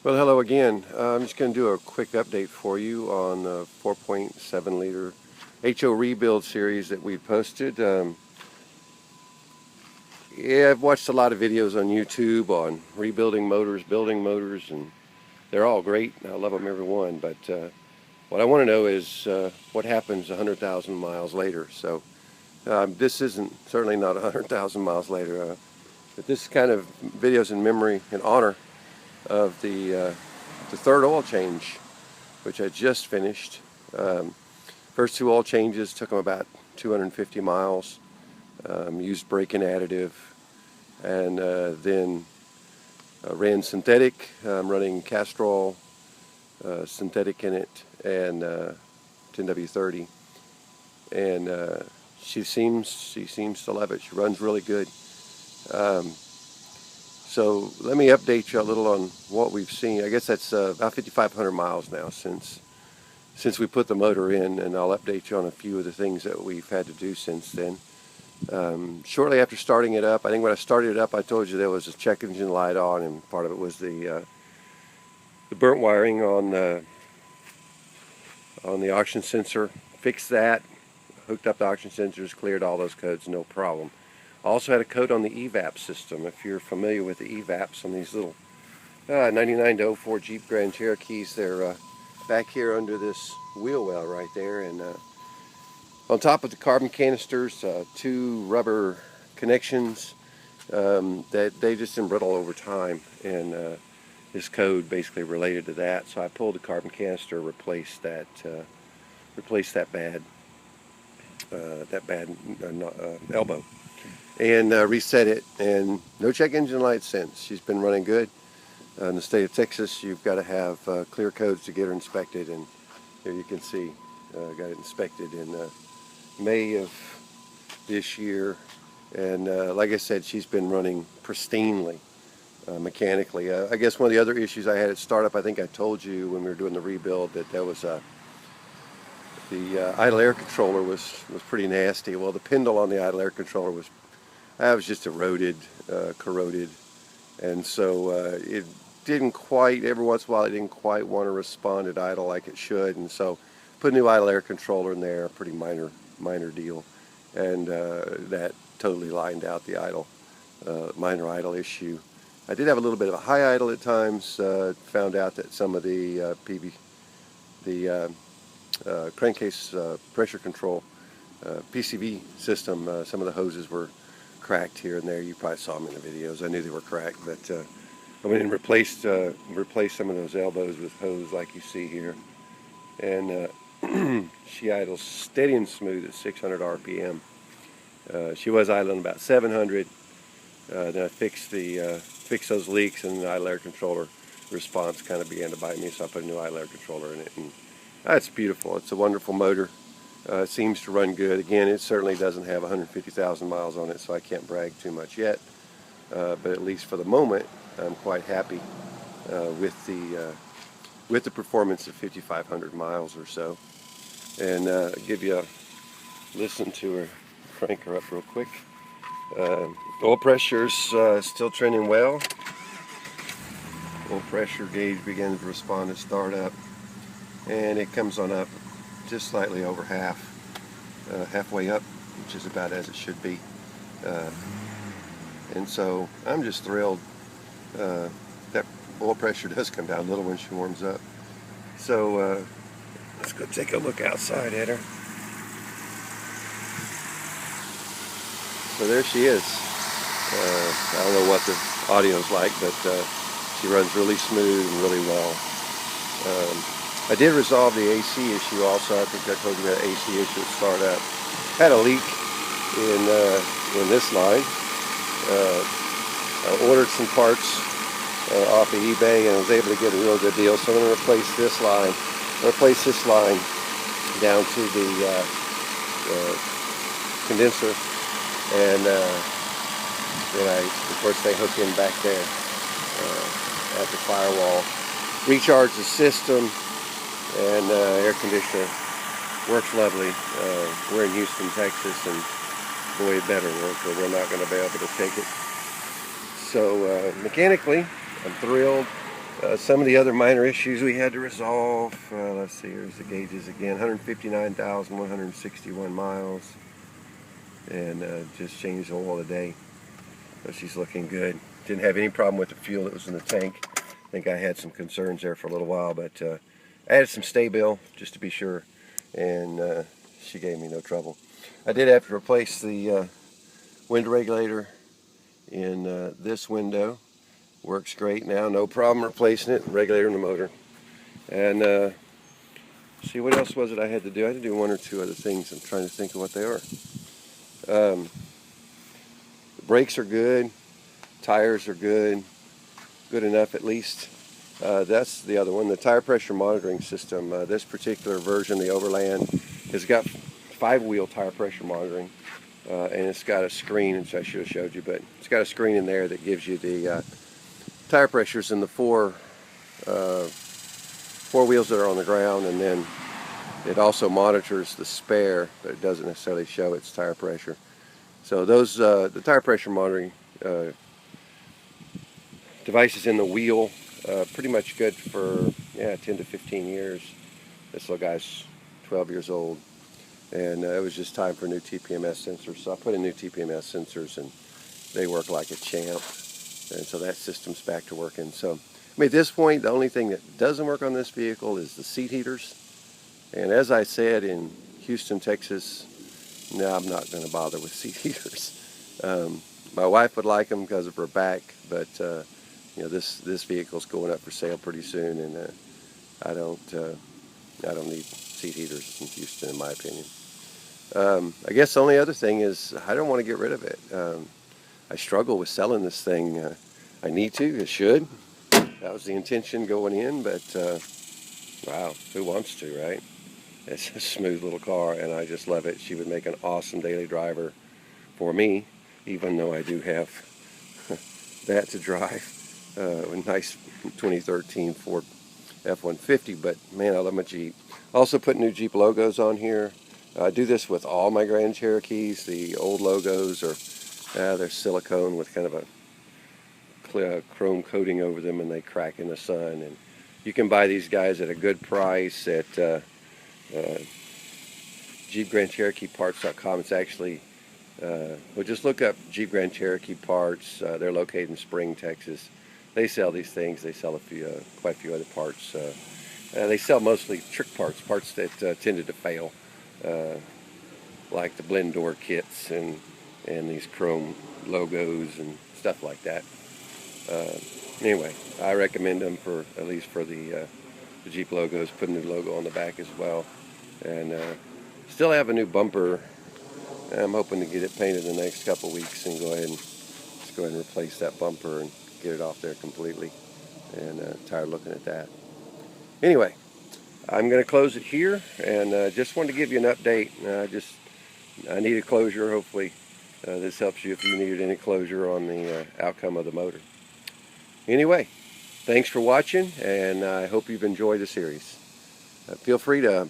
Well, hello again. I'm just going to do a quick update for you on the 4.7 liter HO rebuild series that we posted. Yeah, I've watched a lot of videos on YouTube on rebuilding motors, building motors, and they're all great. I love them, every one. But what I want to know is what happens 100,000 miles later. So this isn't certainly not 100,000 miles later, but this kind of videos in memory in honor of the third oil change, which I just finished. First two oil changes took them about 250 miles. Used braking additive, and then ran synthetic. I'm running Castrol synthetic in it, and 10W30, and she seems to love it. She runs really good. So let me update you a little on what we've seen. I guess that's about 5,500 miles now since we put the motor in, and I'll update you on a few of the things that we've had to do since then. Shortly after starting it up, I think when I started it up, I told you there was a check engine light on, and part of it was the burnt wiring on the oxygen sensor. Fixed that, hooked up the oxygen sensors, cleared all those codes, no problem. Also had a code on the evap system. If you're familiar with the evaps on these little 99 to 04 Jeep Grand Cherokees, they're back here under this wheel well right there, and on top of the carbon canisters, two rubber connections that they just embrittle over time, and this code basically related to that. So I pulled the carbon canister, replaced that bad elbow, and reset it, and no check engine light since. She's been running good. In the state of Texas, you've got to have clear codes to get her inspected, and here you can see got it inspected in May of this year, and like I said, she's been running pristinely mechanically. I guess one of the other issues I had at startup, I think I told you when we were doing the rebuild, that there was the idle air controller was pretty nasty. Well, the spindle on the idle air controller was just eroded, corroded, and so it didn't quite, every once in a while it didn't quite want to respond at idle like it should, and so put a new idle air controller in there, a pretty minor deal, and that totally lined out the minor idle issue. I did have a little bit of a high idle at times. Found out that some of the crankcase pressure control PCV system, some of the hoses were cracked here and there. You probably saw them in the videos. I knew they were cracked, but I went and replaced some of those elbows with hose like you see here, and she idles steady and smooth at 600 RPM. She was idling about 700. Then I fixed those leaks, and the idle air controller response kind of began to bite me, so I put a new idle air controller in it, and it's beautiful. It's a wonderful motor. It seems to run good. Again, it certainly doesn't have 150,000 miles on it, so I can't brag too much yet. But at least for the moment, I'm quite happy with the performance of 5,500 miles or so. And give you a listen to her, crank her up real quick. Oil pressure's still trending well. Oil pressure gauge begins to respond to startup, and it comes on up just slightly over halfway up, which is about as it should be. And so I'm just thrilled that oil pressure does come down a little when she warms up. So let's go take a look outside at her. So there she is. I don't know what the audio's like, but she runs really smooth and really well. I did resolve the AC issue also. I think I told you about the AC issue at startup. Had a leak in this line. I ordered some parts off of eBay, and I was able to get a real good deal. So I'm going to replace this line. Down to the condenser, and then of course they hook in back there at the firewall. Recharge the system, and air conditioner works lovely. We're in Houston, Texas, and boy, it better work, or we're not going to be able to take it. So mechanically, I'm thrilled. Some of the other minor issues we had to resolve. Let's see, here's the gauges again. 159,161 miles. And just changed the oil today. So she's looking good. Didn't have any problem with the fuel that was in the tank. I think I had some concerns there for a little while, but I added some Stay-Bill just to be sure, and she gave me no trouble. I did have to replace the window regulator in this window. Works great now, no problem replacing it. Regulator in the motor. And see, what else was it I had to do? I had to do one or two other things. I'm trying to think of what they are. The brakes are good. Tires are good. Good enough at least. That's the other one, the tire pressure monitoring system. This particular version, the Overland, has got 5-wheel tire pressure monitoring. And it's got a screen, which I should have showed you, but it's got a screen in there that gives you the tire pressures in the four wheels that are on the ground, and then it also monitors the spare, but it doesn't necessarily show its tire pressure. So those the tire pressure monitoring devices in the wheel, pretty much good for 10 to 15 years. This little guy's 12 years old, and it was just time for new TPMS sensors. So I put in new TPMS sensors, and they work like a champ. And so that system's back to working. So I mean, at this point, the only thing that doesn't work on this vehicle is the seat heaters. And as I said, in Houston, Texas, no, I'm not going to bother with seat heaters. My wife would like them because of her back, but you know, this vehicle's going up for sale pretty soon, and I don't need seat heaters in Houston, in my opinion. I guess the only other thing is I don't want to get rid of it. I struggle with selling this thing. I need to, I should. That was the intention going in, but wow, who wants to, right? It's a smooth little car, and I just love it. She would make an awesome daily driver for me, even though I do have that to drive. A nice 2013 Ford F-150, but man, I love my Jeep. Also put new Jeep logos on here. I do this with all my Grand Cherokees. The old logos are they're silicone with kind of a chrome coating over them, and they crack in the sun. And you can buy these guys at a good price at JeepGrandCherokeeParts.com. It's actually, well, just look up Jeep Grand Cherokee Parts. They're located in Spring, Texas. They sell these things. They sell quite a few other parts. They sell mostly trick parts that tended to fail, like the blend door kits and these chrome logos and stuff like that. Anyway, I recommend them for at least for the Jeep logos. Put a new logo on the back as well, and still have a new bumper. I'm hoping to get it painted in the next couple weeks and go ahead and replace that bumper and get it off there completely. And tired of looking at that. Anyway, I'm going to close it here, and just wanted to give you an update. I need a closure. Hopefully this helps you if you needed any closure on the outcome of the motor. Anyway, thanks for watching, and I hope you've enjoyed the series. Feel free to